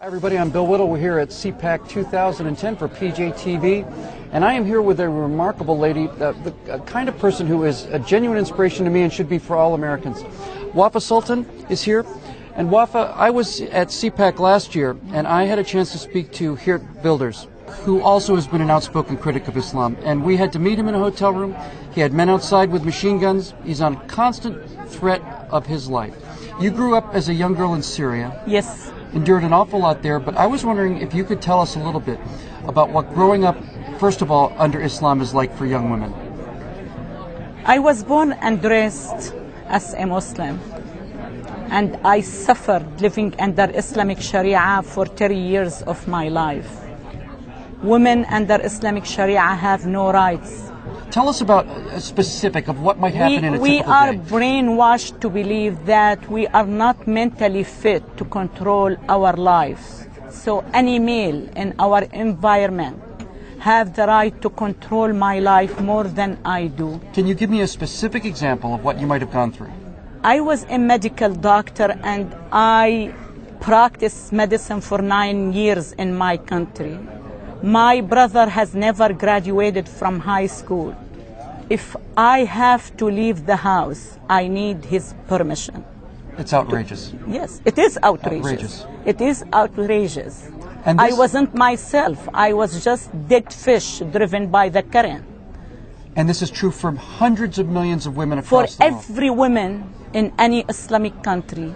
Hi everybody, I'm Bill Whittle. We're here at CPAC 2010 for PJTV, and I am here with a remarkable lady, the kind of person who is a genuine inspiration to me and should be for all Americans. Wafa Sultan is here, and Wafa, I was at CPAC last year, and I had a chance to speak to Geert Wilders, who also has been an outspoken critic of Islam, and we had to meet him in a hotel room. He had men outside with machine guns. He's on constant threat of his life. You grew up as a young girl in Syria. Yes. Endured an awful lot there, but I was wondering if you could tell us a little bit about what growing up, first of all, under Islam is like for young women. I was born and raised as a Muslim, and I suffered living under Islamic Sharia for 30 years of my life. Women under Islamic Sharia have no rights. Tell us about a specific of what might happen in a typical day. We are brainwashed to believe that we are not mentally fit to control our lives. So any male in our environment have the right to control my life more than I do. Can you give me a specific example of what you might have gone through? I was a medical doctor and I practiced medicine for 9 years in my country. My brother has never graduated from high school. If I have to leave the house, I need his permission. It's outrageous. Yes, it is outrageous. It is outrageous. And I wasn't myself. I was just dead fish driven by the current. And this is true for hundreds of millions of women across the world. For every woman in any Islamic country,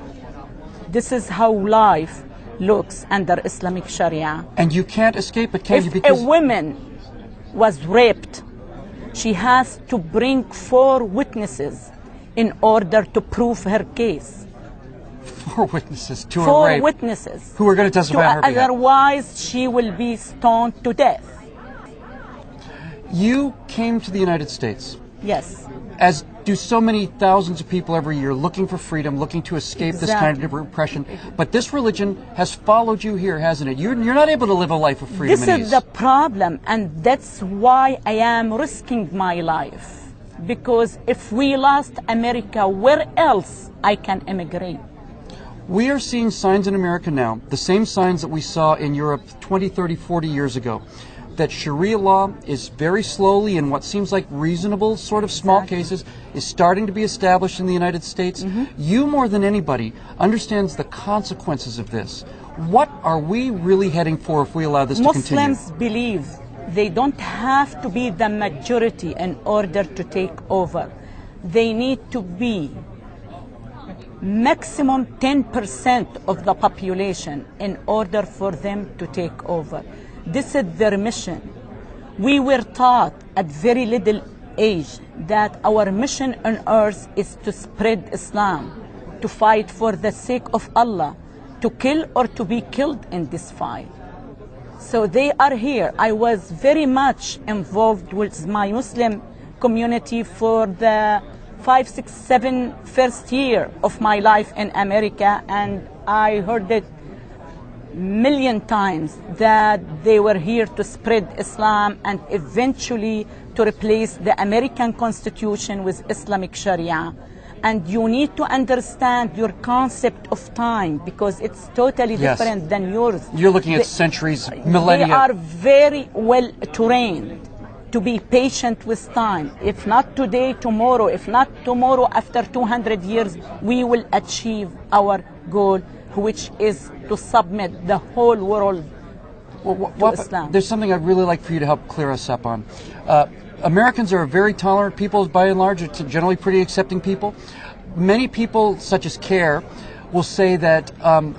this is how life looks under Islamic Sharia. And you can't escape it, can you? If a woman was raped, she has to bring 4 witnesses in order to prove her case. 4 witnesses to a rape? 4 witnesses. Who are going to testify on her behalf. Otherwise, she will be stoned to death. You came to the United States. Yes. As do so many thousands of people every year, looking for freedom, looking to escape this kind of repression. But this religion has followed you here, hasn't it? You're not able to live a life of freedom and ease. This is the problem, and that's why I am risking my life. Because if we lost America, where else I can immigrate? We are seeing signs in America now, the same signs that we saw in Europe 20, 30, 40 years ago, that Sharia law is very slowly, in what seems like reasonable sort of small cases, is starting to be established in the United States. You, more than anybody, understands the consequences of this. What are we really heading for if we allow this to continue? Muslims believe they don't have to be the majority in order to take over. They need to be maximum 10% of the population in order for them to take over. This is their mission. We were taught at very little age that our mission on earth is to spread Islam, to fight for the sake of Allah, to kill or to be killed in this fight. So they are here. I was very much involved with my Muslim community for the 5, 6, 7 first year of my life in America, and I heard it million times that they were here to spread Islam and eventually to replace the American Constitution with Islamic Sharia. And you need to understand your concept of time, because it's totally different than yours. You're looking at centuries, millennia. They are very well trained to be patient with time. If not today, tomorrow. If not tomorrow, after 200 years, we will achieve our goal, which is to submit the whole world to Islam. There's something I'd really like for you to help clear us up on. Americans are very tolerant people, by and large, generally pretty accepting people. Many people, such as CARE, will say that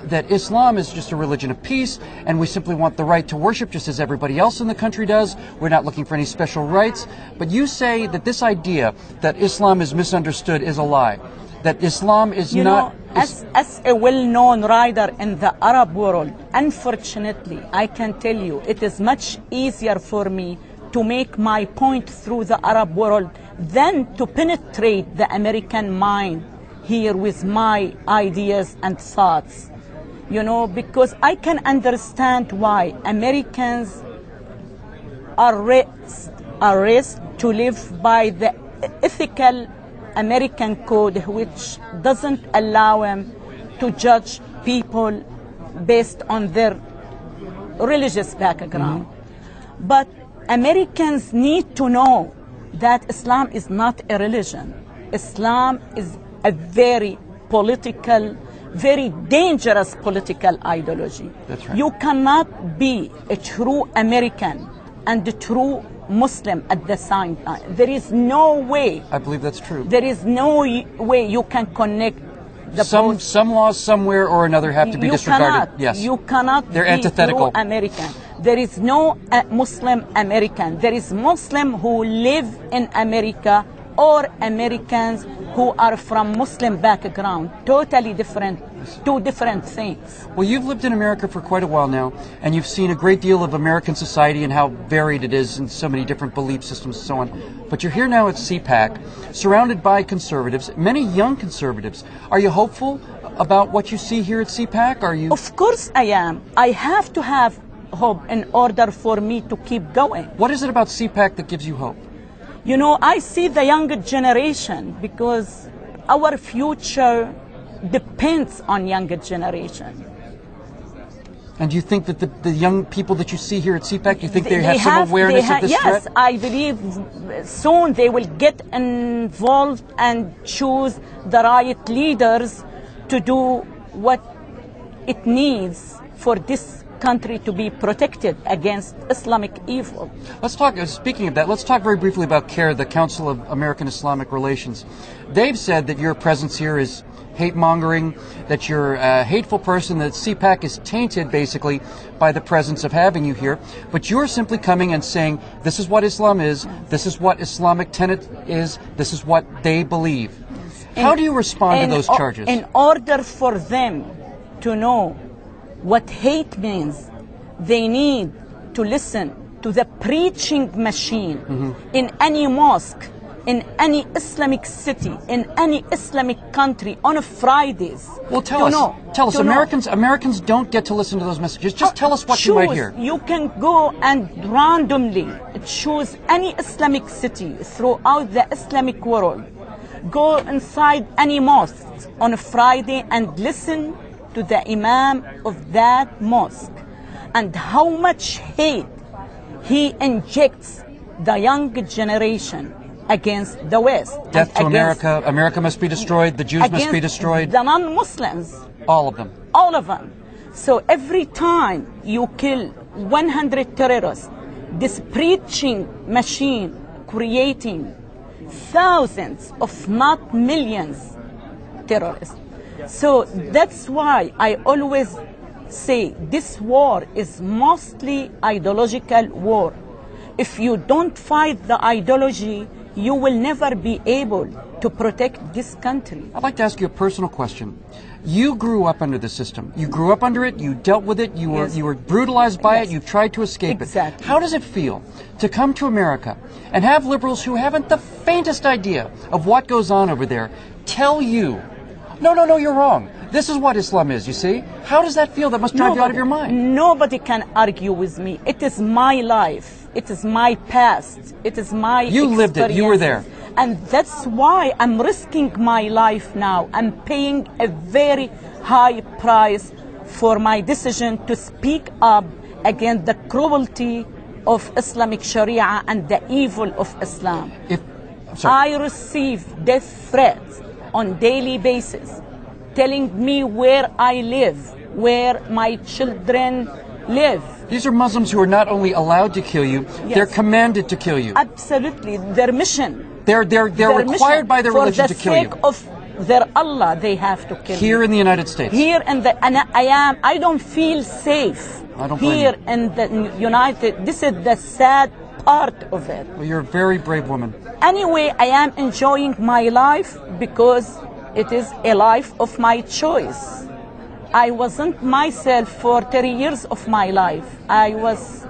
that Islam is just a religion of peace, and we simply want the right to worship just as everybody else in the country does. We're not looking for any special rights. But you say that this idea that Islam is misunderstood is a lie. That Islam is not... As a well-known writer in the Arab world, unfortunately, I can tell you, it is much easier for me to make my point through the Arab world than to penetrate the American mind here with my ideas and thoughts. You know, because I can understand why Americans are raised to live by the ethical American code, which doesn't allow him to judge people based on their religious background. But Americans need to know that Islam is not a religion. Islam is a very political, very dangerous political ideology. That's right. You cannot be a true American and a true Muslim at the same time. There is no way. I believe that's true. There is no way you can connect the some laws somewhere or another have to be disregarded. Yes. You cannot They're be antithetical. true American. There is no Muslim American. There is Muslim who live in America or Americans who are from Muslim background. Totally different, two different things. Well, you've lived in America for quite a while now, and you've seen a great deal of American society and how varied it is in so many different belief systems and so on. But you're here now at CPAC, surrounded by conservatives, many young conservatives. Are you hopeful about what you see here at CPAC? Are you? Of course I am. I have to have hope in order for me to keep going. What is it about CPAC that gives you hope? You know, I see the younger generation because our future depends on younger generation. And do you think that the young people that you see here at CPAC, do you think they have some awareness of this threat? Yes, I believe soon they will get involved and choose the right leaders to do what it needs for this country to be protected against Islamic evil. Let's talk, speaking of that, let's talk very briefly about CARE, the Council of American Islamic Relations. They've said that your presence here is hate-mongering, that you're a hateful person, that CPAC is tainted basically by the presence of having you here. But you're simply coming and saying, this is what Islam is, this is what Islamic tenet is, this is what they believe. How do you respond to those charges? In order for them to know what hate means, they need to listen to the preaching machine in any mosque, in any Islamic city, in any Islamic country on Fridays. Well, tell us. Americans don't get to listen to those messages. Just tell us what you might hear. You can go and randomly choose any Islamic city throughout the Islamic world. Go inside any mosque on a Friday and listen to the imam of that mosque and how much hate he injects the young generation against the West. Death to America. America must be destroyed. The Jews must be destroyed. The non-Muslims. All of them. All of them. So every time you kill 100 terrorists, this preaching machine creating thousands, if not millions, terrorists. So that's why I always say this war is mostly ideological war. If you don't fight the ideology, you will never be able to protect this country. I'd like to ask you a personal question. You grew up under the system. You grew up under it. You dealt with it. You were brutalized by it. You've tried to escape it. How does it feel to come to America and have liberals who haven't the faintest idea of what goes on over there tell you, no, you're wrong. This is what Islam is, you see? How does that feel? That must drive you out of your mind. Nobody can argue with me. It is my life. It is my past. It is my You lived it. You were there. And that's why I'm risking my life now. I'm paying a very high price for my decision to speak up against the cruelty of Islamic Sharia and the evil of Islam. I receive death threats on daily basis, telling me where I live, where my children live. These are Muslims who are not only allowed to kill you, they're commanded to kill you. Absolutely, their mission. They're required by their religion to kill you. For the sake of their Allah, they have to kill Here in the United States. I don't feel safe. I don't blame here in the United. This is the sad part of it. Well, you're a very brave woman. Anyway, I am enjoying my life because it is a life of my choice. I wasn't myself for 30 years of my life. I was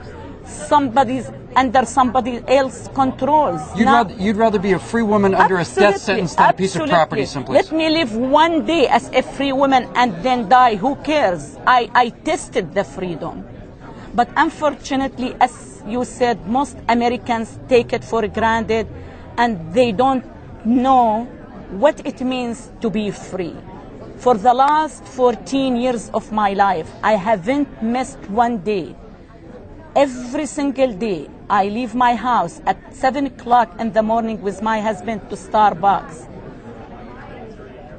under somebody else's controls. You'd rather be a free woman under a death sentence than a piece of property someplace. Let me live one day as a free woman and then die. Who cares? I tested the freedom. But unfortunately, as you said, most Americans take it for granted and they don't know what it means to be free. For the last 14 years of my life, I haven't missed one day. Every single day, I leave my house at 7 o'clock in the morning with my husband to Starbucks.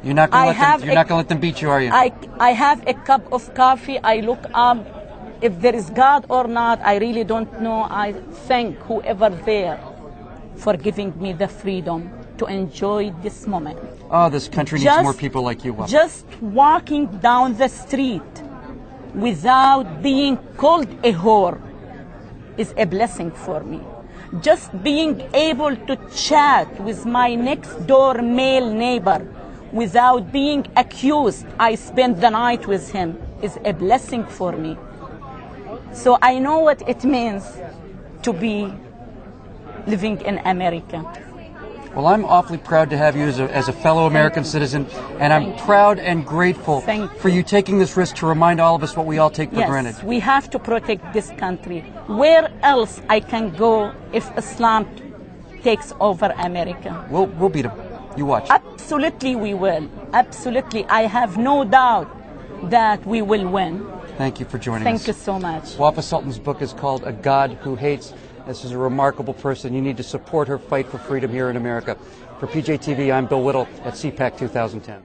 You're not going to let them beat you, are you? I have a cup of coffee. I look up. If there is God or not, I really don't know. I thank whoever there for giving me the freedom to enjoy this moment. Oh, this country needs more people like you, Wafa. Just walking down the street without being called a whore is a blessing for me. Just being able to chat with my next door male neighbor without being accused I spent the night with him is a blessing for me. So I know what it means to be living in America. Well, I'm awfully proud to have you as a fellow American citizen, and I'm proud and grateful for you taking this risk to remind all of us what we all take for granted. Yes, we have to protect this country. Where else I can go if Islam takes over America? We'll beat them. You watch. Absolutely we will. Absolutely. I have no doubt that we will win. Thank you for joining us. Thank you so much. Wafa Sultan's book is called A God Who Hates. This is a remarkable person. You need to support her fight for freedom here in America. For PJTV, I'm Bill Whittle at CPAC 2010.